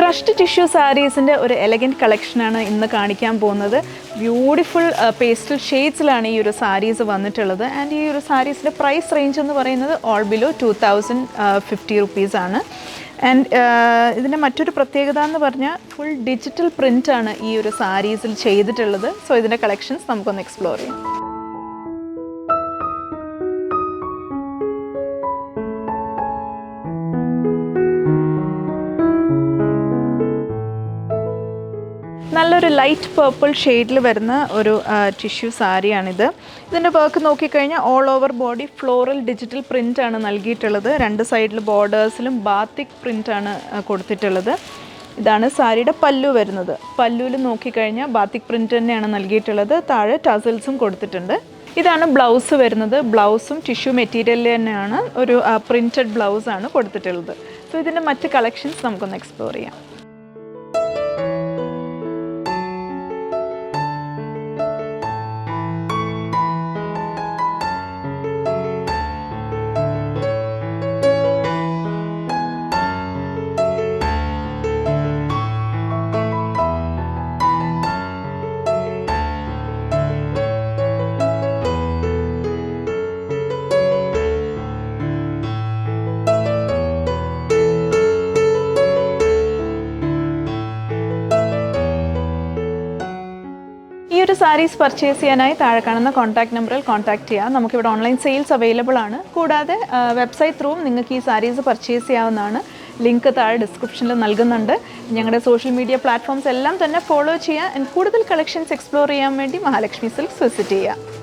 Crushed tissue സാരീസിൻ്റെ ഒരു elegant കളക്ഷനാണ് ഇന്ന് കാണിക്കാൻ പോകുന്നത്. ബ്യൂട്ടിഫുൾ പേസ്റ്റൽ ഷെയ്ഡ്സിലാണ് ഈ ഒരു സാരീസ് വന്നിട്ടുള്ളത്. ആൻഡ് ഈ ഒരു സാരീസിൻ്റെ പ്രൈസ് റേഞ്ച് എന്ന് പറയുന്നത് ഓൾ ബിലോ 2050 റുപ്പീസാണ്. ആൻഡ് ഇതിൻ്റെ മറ്റൊരു പ്രത്യേകത എന്ന് പറഞ്ഞാൽ ഫുൾ ഡിജിറ്റൽ പ്രിൻ്റാണ് ഈ ഒരു സാരീസിൽ ചെയ്തിട്ടുള്ളത്. സോ ഇതിൻ്റെ കളക്ഷൻസ് നമുക്കൊന്ന് എക്സ്പ്ലോർ ചെയ്യാം. നല്ലൊരു ലൈറ്റ് പേർപ്പിൾ ഷെയ്ഡിൽ വരുന്ന ഒരു ടിഷ്യൂ സാരിയാണിത്. ഇതിൻ്റെ വർക്ക് നോക്കിക്കഴിഞ്ഞാൽ all over body floral digital പ്രിൻ്റാണ് നൽകിയിട്ടുള്ളത്. രണ്ട് സൈഡിൽ ബോർഡേഴ്സിലും ബാത്തിക് പ്രിൻ്റാണ് കൊടുത്തിട്ടുള്ളത്. ഇതാണ് സാരിയുടെ പല്ലു വരുന്നത്. പല്ലുവിൽ നോക്കിക്കഴിഞ്ഞാൽ ബാത്തിക് പ്രിൻ്റ് തന്നെയാണ് നൽകിയിട്ടുള്ളത്. താഴെ ടസൽസും കൊടുത്തിട്ടുണ്ട്. ഇതാണ് ബ്ലൗസ് വരുന്നത്. ബ്ലൗസും ടിഷ്യൂ മെറ്റീരിയലിൽ തന്നെയാണ് ഒരു പ്രിൻറ്റഡ് ബ്ലൗസാണ് കൊടുത്തിട്ടുള്ളത്. സോ ഇതിൻ്റെ മറ്റ് കളക്ഷൻസ് നമുക്കൊന്ന് എക്സ്പ്ലോർ ചെയ്യാം. ഈ ഒരു സാരീസ് പർച്ചേസ് ചെയ്യാനായി താഴെ കാണുന്ന കോൺടാക്ട് നമ്പറിൽ കോൺടാക്ട് ചെയ്യാം. നമുക്കിവിടെ ഓൺലൈൻ സെയിൽസ് അവൈലബിൾ ആണ്. കൂടാതെ വെബ്സൈറ്റ് ത്രൂവും നിങ്ങൾക്ക് ഈ സാരീസ് പർച്ചേസ് ചെയ്യാവുന്നതാണ്. ലിങ്ക് താഴെ ഡിസ്ക്രിപ്ഷനിൽ നൽകുന്നുണ്ട്. ഞങ്ങളുടെ സോഷ്യൽ മീഡിയ പ്ലാറ്റ്ഫോംസ് എല്ലാം തന്നെ ഫോളോ ചെയ്യുക. കൂടുതൽ കളക്ഷൻസ് എക്സ്പ്ലോർ ചെയ്യാൻ വേണ്ടി മഹാലക്ഷ്മി സിൽക്സ് വിസിറ്റ് ചെയ്യുക.